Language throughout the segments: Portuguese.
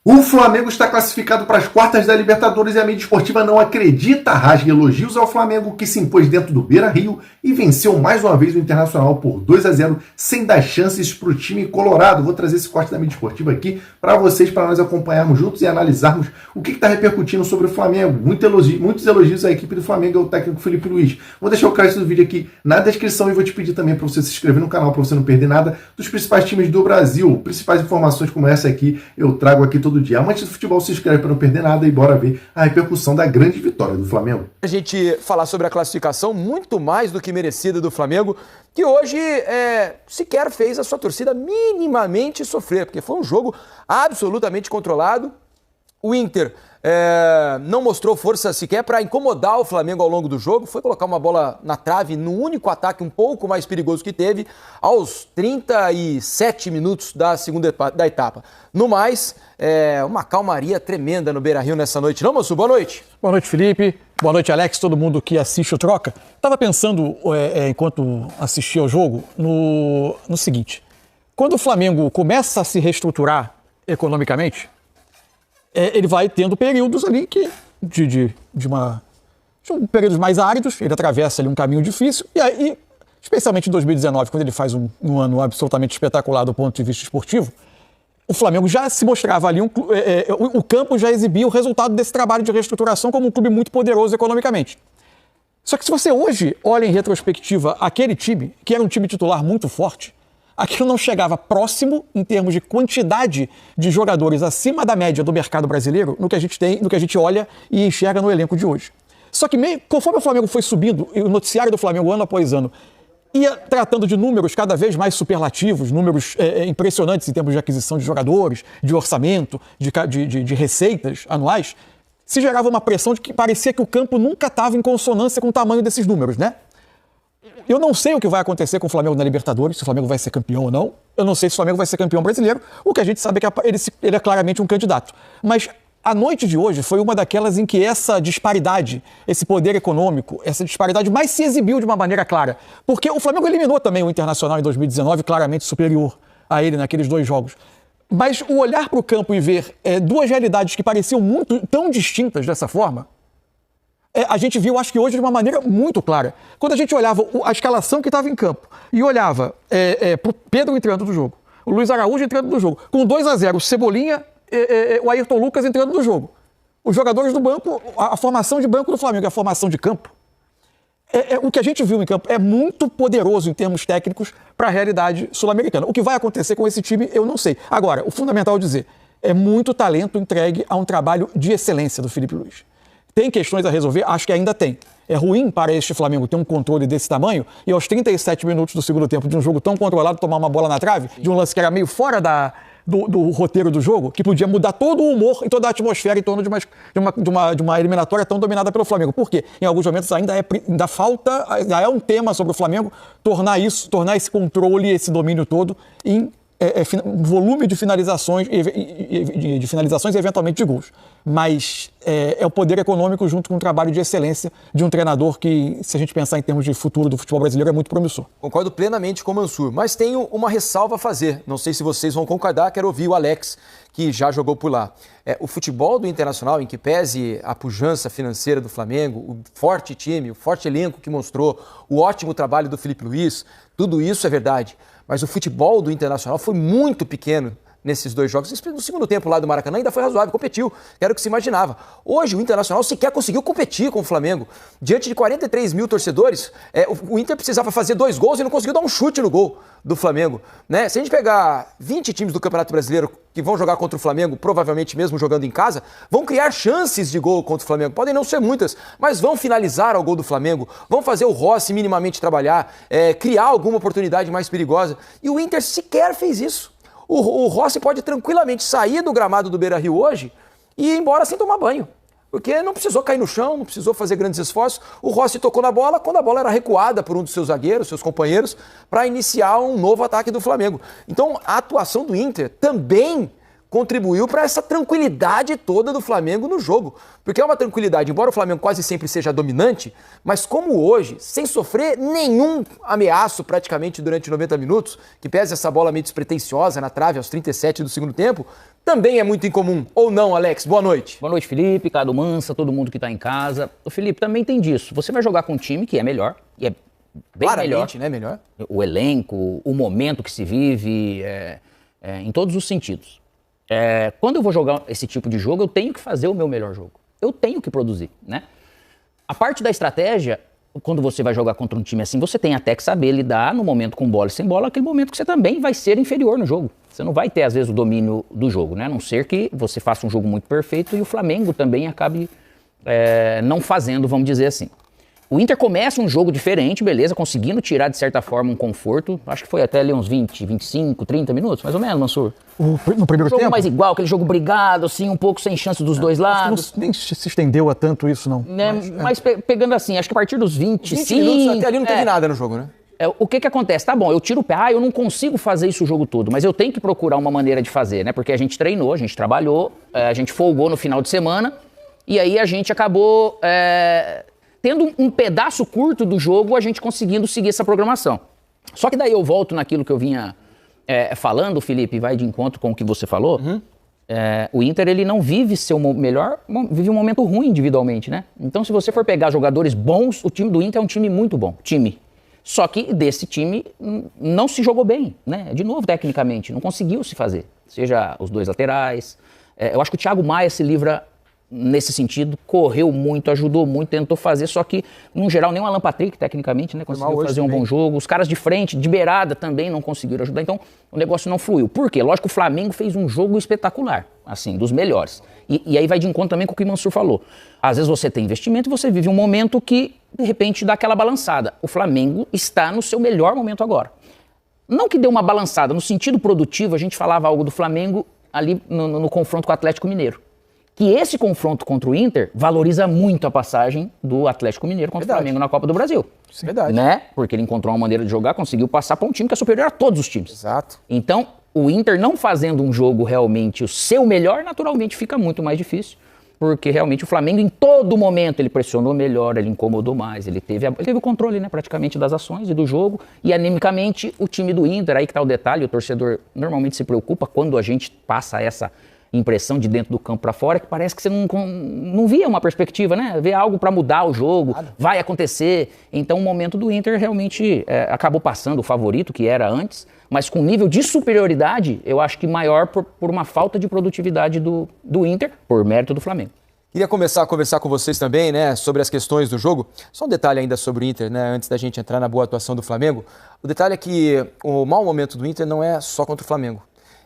O Flamengo está classificado para as quartas da Libertadores e a mídia esportiva não acredita. Rasga elogios ao Flamengo, que se impôs dentro do Beira-Rio e venceu mais uma vez o Internacional por 2-0, sem dar chances para o time colorado. Vou trazer esse corte da mídia esportiva aqui para vocês, para nós acompanharmos juntos e analisarmos o que está repercutindo sobre o Flamengo. Muitos elogios à equipe do Flamengo e ao técnico Felipe Luiz. Vou deixar o crédito do vídeo aqui na descrição e vou te pedir também para você se inscrever no canal para você não perder nada dos principais times do Brasil. Principais informações como essa aqui eu trago aqui todo dia. Amantes do futebol, se inscreve para não perder nada e bora ver a repercussão da grande vitória do Flamengo. A gente falar sobre a classificação muito mais do que merecida do Flamengo, que hoje sequer fez a sua torcida minimamente sofrer, porque foi um jogo absolutamente controlado. O Inter não mostrou força sequer para incomodar o Flamengo ao longo do jogo, foi colocar uma bola na trave no único ataque um pouco mais perigoso que teve aos 37 minutos da segunda etapa. No mais, uma calmaria tremenda no Beira-Rio nessa noite, não, moço? Boa noite. Boa noite, Felipe. Boa noite, Alex, todo mundo que assiste o Troca. Estava pensando, enquanto assistia ao jogo, no seguinte. Quando o Flamengo começa a se reestruturar economicamente, ele vai tendo períodos ali de períodos mais áridos, ele atravessa ali um caminho difícil, e aí, especialmente em 2019, quando ele faz um ano absolutamente espetacular do ponto de vista esportivo, o Flamengo já se mostrava ali, o campo já exibia o resultado desse trabalho de reestruturação como um clube muito poderoso economicamente. Só que se você hoje olha em retrospectiva aquele time, que era um time titular muito forte, aquilo não chegava próximo, em termos de quantidade de jogadores acima da média do mercado brasileiro, no que a gente tem, no que a gente olha e enxerga no elenco de hoje. Só que conforme o Flamengo foi subindo, e o noticiário do Flamengo ano após ano ia tratando de números cada vez mais superlativos, números impressionantes em termos de aquisição de jogadores, de orçamento, de receitas anuais, se gerava uma pressão de que parecia que o campo nunca estava em consonância com o tamanho desses números, né? Eu não sei o que vai acontecer com o Flamengo na Libertadores, se o Flamengo vai ser campeão ou não. Eu não sei se o Flamengo vai ser campeão brasileiro. O que a gente sabe é que ele é claramente um candidato. Mas a noite de hoje foi uma daquelas em que essa disparidade, esse poder econômico, essa disparidade mais se exibiu de uma maneira clara. Porque o Flamengo eliminou também o Internacional em 2019, claramente superior a ele naqueles dois jogos. Mas o olhar para o campo e ver duas realidades que pareciam tão distintas dessa forma, a gente viu, acho que hoje, de uma maneira muito clara. Quando a gente olhava a escalação que estava em campo e olhava para o Pedro entrando no jogo, o Luiz Araújo entrando no jogo, com 2-0, o Cebolinha, o Ayrton Lucas entrando no jogo, os jogadores do banco, a formação de banco do Flamengo, a formação de campo, o que a gente viu em campo é muito poderoso em termos técnicos para a realidade sul-americana. O que vai acontecer com esse time, eu não sei. Agora, o fundamental é dizer, é muito talento entregue a um trabalho de excelência do Felipe Luiz. Tem questões a resolver? Acho que ainda tem. É ruim para este Flamengo ter um controle desse tamanho e aos 37 minutos do segundo tempo de um jogo tão controlado tomar uma bola na trave, de um lance que era meio fora do roteiro do jogo, que podia mudar todo o humor e toda a atmosfera em torno de uma eliminatória tão dominada pelo Flamengo. Por quê? Em alguns momentos ainda é um tema sobre o Flamengo tornar esse controle, esse domínio todo em volume de finalizações e eventualmente de gols. Mas é o poder econômico junto com um trabalho de excelência de um treinador que, se a gente pensar em termos de futuro do futebol brasileiro, é muito promissor. Concordo plenamente com o Mansur, mas tenho uma ressalva a fazer. Não sei se vocês vão concordar, quero ouvir o Alex, que já jogou por lá. O futebol do Internacional, em que pese a pujança financeira do Flamengo, o forte time, o forte elenco que mostrou, o ótimo trabalho do Felipe Luiz, tudo isso é verdade. Mas o futebol do Internacional foi muito pequeno nesses dois jogos. No segundo tempo lá do Maracanã ainda foi razoável, competiu, era o que se imaginava. Hoje o Internacional sequer conseguiu competir com o Flamengo. Diante de 43 mil torcedores, o Inter precisava fazer 2 gols e não conseguiu dar um chute no gol do Flamengo. Né? Se a gente pegar 20 times do Campeonato Brasileiro que vão jogar contra o Flamengo, provavelmente mesmo jogando em casa, vão criar chances de gol contra o Flamengo. Podem não ser muitas, mas vão finalizar ao gol do Flamengo, vão fazer o Rossi minimamente trabalhar, criar alguma oportunidade mais perigosa. E o Inter sequer fez isso. O Rossi pode tranquilamente sair do gramado do Beira-Rio hoje e ir embora sem tomar banho. Porque não precisou cair no chão, não precisou fazer grandes esforços. O Rossi tocou na bola quando a bola era recuada por um dos seus zagueiros, seus companheiros, para iniciar um novo ataque do Flamengo. Então, a atuação do Inter também contribuiu para essa tranquilidade toda do Flamengo no jogo. Porque é uma tranquilidade, embora o Flamengo quase sempre seja dominante, mas como hoje, sem sofrer nenhum ameaço praticamente durante 90 minutos, que pese essa bola meio despretensiosa na trave aos 37 do segundo tempo, também é muito incomum. Ou não, Alex? Boa noite. Boa noite, Felipe, Cado Mansa, todo mundo que está em casa. O Felipe também tem disso. Você vai jogar com um time que é melhor, e é bem Claramente, melhor. Né? Melhor. O elenco, o momento que se vive, em todos os sentidos. Quando eu vou jogar esse tipo de jogo, eu tenho que fazer o meu melhor jogo. Eu tenho que produzir, né? A parte da estratégia, quando você vai jogar contra um time assim, você tem até que saber lidar no momento com bola e sem bola, aquele momento que você também vai ser inferior no jogo. Você não vai ter, às vezes, o domínio do jogo, né? A não ser que você faça um jogo muito perfeito e o Flamengo também acabe não fazendo, vamos dizer assim. O Inter começa um jogo diferente, beleza, conseguindo tirar, de certa forma, um conforto. Acho que foi até ali uns 20, 25, 30 minutos, mais ou menos, Mansur. No primeiro tempo? Jogo mais igual, aquele jogo brigado, assim, um pouco sem chance dos dois lados. Nem se estendeu a tanto isso, não. Né? Mas pegando assim, acho que a partir dos 20 minutos, até ali não teve nada no jogo, né? O que acontece? Tá bom, eu tiro o pé, eu não consigo fazer isso o jogo todo, mas eu tenho que procurar uma maneira de fazer, né? Porque a gente treinou, a gente trabalhou, a gente folgou no final de semana, e aí a gente acabou tendo um pedaço curto do jogo, a gente conseguindo seguir essa programação. Só que daí eu volto naquilo que eu vinha falando, Felipe, vai de encontro com o que você falou. O Inter, ele não vive seu melhor, vive um momento ruim individualmente, né? Então, se você for pegar jogadores bons, o time do Inter é um time muito bom, Só que desse time não se jogou bem, né? De novo, tecnicamente, não conseguiu se fazer. Seja os dois laterais. Eu acho que o Thiago Maia se livra nesse sentido, correu muito, ajudou muito, tentou fazer, só que, no geral, nem o Alan Patrick, tecnicamente, né, conseguiu fazer um bom jogo. Os caras de frente, de beirada, também não conseguiram ajudar. Então, o negócio não fluiu. Por quê? Lógico que o Flamengo fez um jogo espetacular, assim, dos melhores. E aí vai de encontro também com o que o Mansur falou. Às vezes você tem investimento e você vive um momento que, de repente, dá aquela balançada. O Flamengo está no seu melhor momento agora. Não que deu uma balançada, no sentido produtivo, a gente falava algo do Flamengo ali no confronto com o Atlético Mineiro. Que esse confronto contra o Inter valoriza muito a passagem do Atlético Mineiro contra o Flamengo na Copa do Brasil. Sim. Verdade. Né? Porque ele encontrou uma maneira de jogar, conseguiu passar para um time que é superior a todos os times. Exato. Então, o Inter não fazendo um jogo realmente o seu melhor, naturalmente fica muito mais difícil. Porque realmente o Flamengo, em todo momento, ele pressionou melhor, ele incomodou mais, ele teve o controle, né, praticamente das ações e do jogo. E animicamente, o time do Inter, aí que tá o detalhe, o torcedor normalmente se preocupa quando a gente passa essa impressão de dentro do campo para fora, que parece que você não via uma perspectiva, né? Vê algo para mudar o jogo, vai acontecer. Então o momento do Inter realmente acabou passando o favorito, que era antes, mas com nível de superioridade, eu acho que maior por uma falta de produtividade do Inter, por mérito do Flamengo. Queria começar a conversar com vocês também, né, sobre as questões do jogo. Só um detalhe ainda sobre o Inter, né, antes da gente entrar na boa atuação do Flamengo. O detalhe é que o mau momento do Inter não é só contra o Flamengo.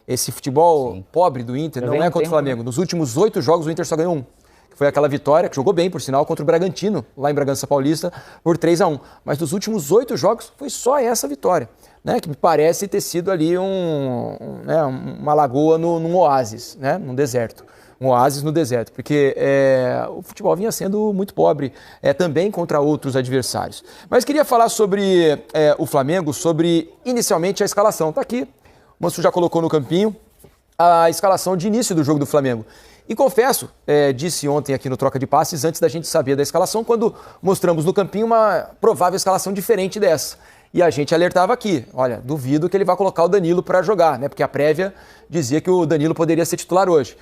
Esse futebol pobre do Inter não é contra o Flamengo. Nos últimos 8 jogos, o Inter só ganhou um. Que foi aquela vitória, que jogou bem, por sinal, contra o Bragantino, lá em Bragança Paulista, por 3-1. Mas nos últimos 8 jogos, foi só essa vitória, né? Que me parece ter sido ali uma lagoa num oásis, né? Num deserto. Um oásis no deserto, porque o futebol vinha sendo muito pobre também contra outros adversários. Mas queria falar sobre o Flamengo, sobre, inicialmente, a escalação. Está aqui. O Mansur já colocou no campinho a escalação de início do jogo do Flamengo. E confesso, disse ontem aqui no Troca de Passes, antes da gente saber da escalação, quando mostramos no campinho uma provável escalação diferente dessa. E a gente alertava aqui, olha, duvido que ele vá colocar o Danilo para jogar, né? Porque a prévia dizia que o Danilo poderia ser titular hoje.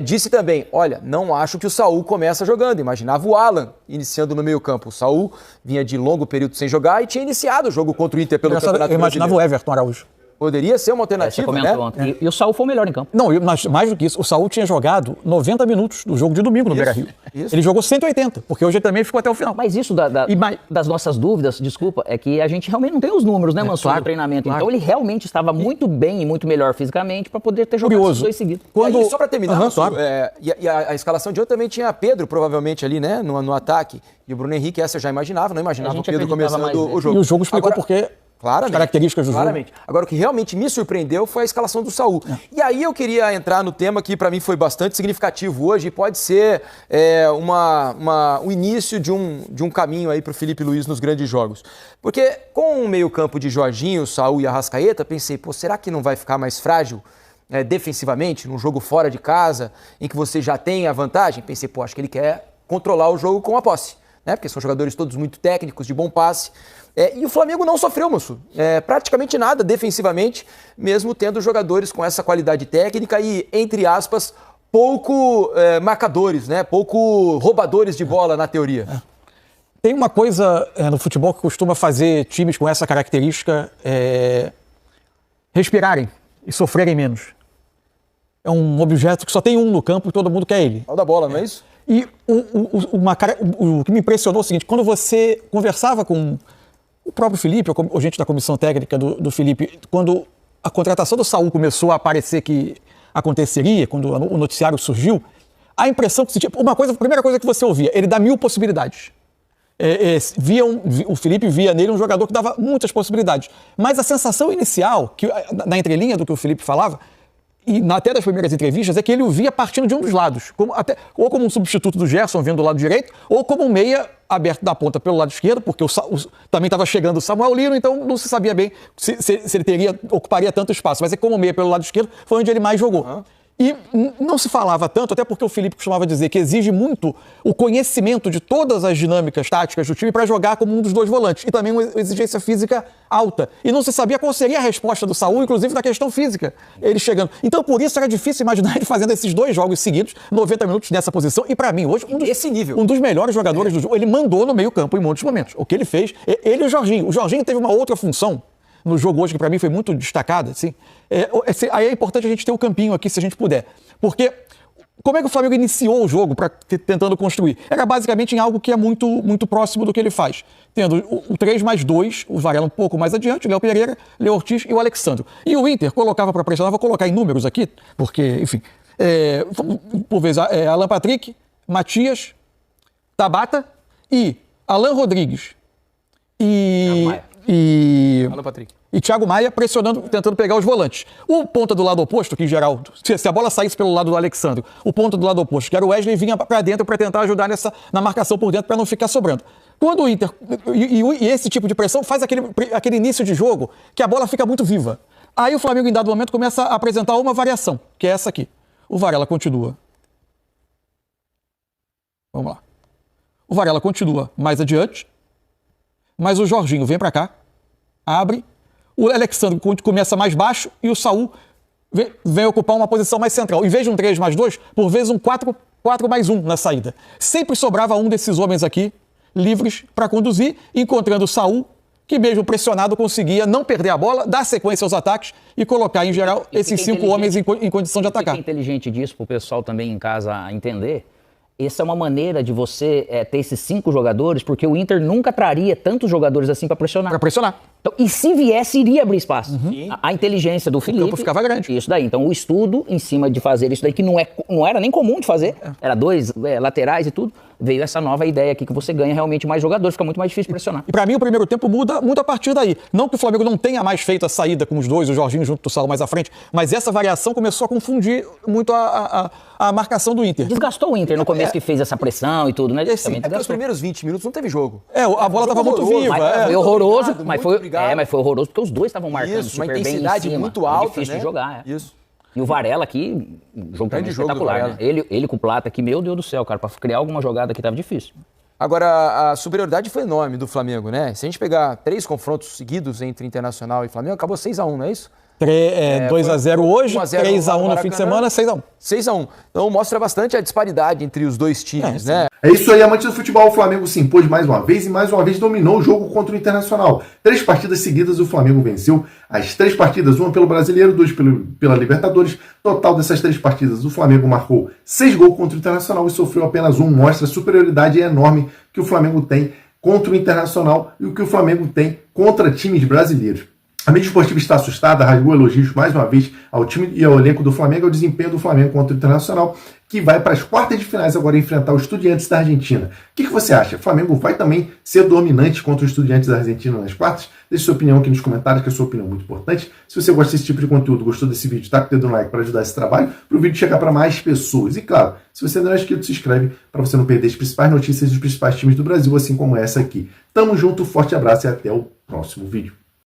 Disse também, olha, não acho que o Saul começa jogando. Imaginava o Alan iniciando no meio-campo. O Saul vinha de longo período sem jogar e tinha iniciado o jogo contra o Inter pelo Campeonato Brasileiro. Eu imaginava o Everton Araújo. Poderia ser uma alternativa, né? Ontem. E o Saul foi o melhor em campo. Não, mas mais do que isso, o Saul tinha jogado 90 minutos do jogo de domingo no Beira-Rio. Ele jogou 180, porque hoje ele também ficou até o final. Mas isso das nossas dúvidas, desculpa, é que a gente realmente não tem os números, né, Mansur, do treinamento. Claro. Então ele realmente estava muito bem e muito melhor fisicamente para poder ter jogado os dois seguidos. Aí, só para terminar, Mansur, a escalação de ontem também tinha Pedro, provavelmente, ali, né, no ataque. E o Bruno Henrique, essa eu já imaginava, não imaginava o Pedro começando o jogo. E o jogo explicou porque... Claramente, as características do jogo. Claramente. Agora, o que realmente me surpreendeu foi a escalação do Saul. E aí eu queria entrar no tema que para mim foi bastante significativo hoje e pode ser o início de um caminho aí para o Felipe Luiz nos grandes jogos. Porque com o meio-campo de Jorginho, Saul e Arrascaeta, pensei, será que não vai ficar mais frágil defensivamente, num jogo fora de casa, em que você já tem a vantagem? Pensei, acho que ele quer controlar o jogo com a posse, né? Porque são jogadores todos muito técnicos, de bom passe. E o Flamengo não sofreu, moço, praticamente nada defensivamente, mesmo tendo jogadores com essa qualidade técnica e, entre aspas, pouco marcadores, né? Pouco roubadores de bola na teoria. Tem uma coisa no futebol que costuma fazer times com essa característica respirarem e sofrerem menos. É um objeto que só tem um no campo e todo mundo quer ele. É o da bola, não é isso? E o que me impressionou é o seguinte, quando você conversava com o próprio Felipe, ou gente da comissão técnica do Felipe, quando a contratação do Saúl começou a aparecer que aconteceria, quando o noticiário surgiu, a impressão que se tinha... A primeira coisa que você ouvia, ele dá 1000 possibilidades. O Felipe via nele um jogador que dava muitas possibilidades. Mas a sensação inicial, na entrelinha do que o Felipe falava, e até das primeiras entrevistas, é que ele o via partindo de um dos lados. Ou como um substituto do Gerson, vindo do lado direito, ou como um meia aberto da ponta pelo lado esquerdo, porque também estava chegando o Samuel Lino, então não se sabia bem se ele ocuparia tanto espaço. Mas como meia pelo lado esquerdo, foi onde ele mais jogou. E não se falava tanto, até porque o Felipe costumava dizer que exige muito o conhecimento de todas as dinâmicas táticas do time para jogar como um dos dois volantes. E também uma exigência física alta. E não se sabia qual seria a resposta do Saúl, inclusive na questão física, ele chegando. Então, por isso, era difícil imaginar ele fazendo esses 2 jogos seguidos, 90 minutos nessa posição. E para mim, hoje, um dos melhores jogadores do jogo. Ele mandou no meio campo em muitos momentos. O que ele fez, ele e o Jorginho. O Jorginho teve uma outra função no jogo hoje, que para mim foi muito destacada, assim. Aí é importante a gente ter o campinho aqui, se a gente puder. Porque como é que o Flamengo iniciou o jogo tentando construir? Era basicamente em algo que é muito, muito próximo do que ele faz. Tendo o 3+2, o Varela um pouco mais adiante, o Léo Pereira, Léo Ortiz e o Alexandro. E o Inter colocava para pressionar, vou colocar em números aqui, porque, enfim, por vezes, Alan Patrick, Matias, Tabata e Alan Rodrigues Alan Patrick. E Thiago Maia pressionando, tentando pegar os volantes. O ponta do lado oposto, que em geral, se a bola saísse pelo lado do Alexandre, o ponta do lado oposto, que era o Wesley, vinha para dentro para tentar ajudar na marcação por dentro para não ficar sobrando. Quando o Inter... E esse tipo de pressão faz aquele início de jogo que a bola fica muito viva. Aí o Flamengo, em dado momento, começa a apresentar uma variação, que é essa aqui. O Varela continua. Vamos lá. O Varela continua mais adiante, mas o Jorginho vem para cá, abre, o Alexandre começa mais baixo e o Saúl vem ocupar uma posição mais central. Em vez de um 3+2, por vezes um 4+1 na saída. Sempre sobrava um desses homens aqui, livres para conduzir, encontrando o Saúl, que mesmo pressionado conseguia não perder a bola, dar sequência aos ataques e colocar, em geral, esses 5 homens em condição de atacar. Fica inteligente disso para o pessoal também em casa entender. Essa é uma maneira de você ter esses 5 jogadores, porque o Inter nunca traria tantos jogadores assim para pressionar. Para pressionar. Então, e se viesse, iria abrir espaço. A inteligência do Felipe... O campo ficava grande. Isso daí. Então, o estudo em cima de fazer isso daí, que não era nem comum de fazer, era 2 laterais e tudo, veio essa nova ideia aqui, que você ganha realmente mais jogadores, fica muito mais difícil pressionar. E para mim, o primeiro tempo muda a partir daí. Não que o Flamengo não tenha mais feito a saída com os dois, o Jorginho junto do Saúl mais à frente, mas essa variação começou a confundir muito a marcação do Inter. Desgastou o Inter no começo que fez essa pressão e tudo, né? Os primeiros 20 minutos não teve jogo. A bola estava muito viva. Foi horroroso, mas foi horroroso porque os dois estavam marcando super bem em cima. Uma intensidade muito alta, difícil de jogar. Isso. E o Varela aqui, jogo também espetacular, né? Ele com o Plata aqui, meu Deus do céu, cara, pra criar alguma jogada aqui tava difícil. Agora, a superioridade foi enorme do Flamengo, né? Se a gente pegar 3 confrontos seguidos entre Internacional e Flamengo, acabou 6-1, não é isso? 2-0 hoje, 3-1 no fim de semana, 6-1. 6-1. Então mostra bastante a disparidade entre os dois times, né? É isso aí, amantes do futebol. O Flamengo se impôs mais uma vez e mais uma vez dominou o jogo contra o Internacional. 3 partidas seguidas o Flamengo venceu. As 3 partidas, uma pelo Brasileiro, 2 pela Libertadores. Total dessas 3 partidas, o Flamengo marcou 6 gols contra o Internacional e sofreu apenas 1. Mostra a superioridade enorme que o Flamengo tem contra o Internacional e o que o Flamengo tem contra times brasileiros. A mídia esportiva está assustada, rasgou elogios mais uma vez ao time e ao elenco do Flamengo, ao desempenho do Flamengo contra o Internacional, que vai para as quartas de finais agora enfrentar o Estudiantes da Argentina. O que você acha? O Flamengo vai também ser dominante contra o Estudiantes da Argentina nas quartas? Deixe sua opinião aqui nos comentários, que a sua opinião é muito importante. Se você gosta desse tipo de conteúdo, gostou desse vídeo, taca o dedo no like para ajudar esse trabalho, para o vídeo chegar para mais pessoas. E claro, se você ainda não é inscrito, se inscreve para você não perder as principais notícias dos principais times do Brasil, assim como essa aqui. Tamo junto, forte abraço e até o próximo vídeo.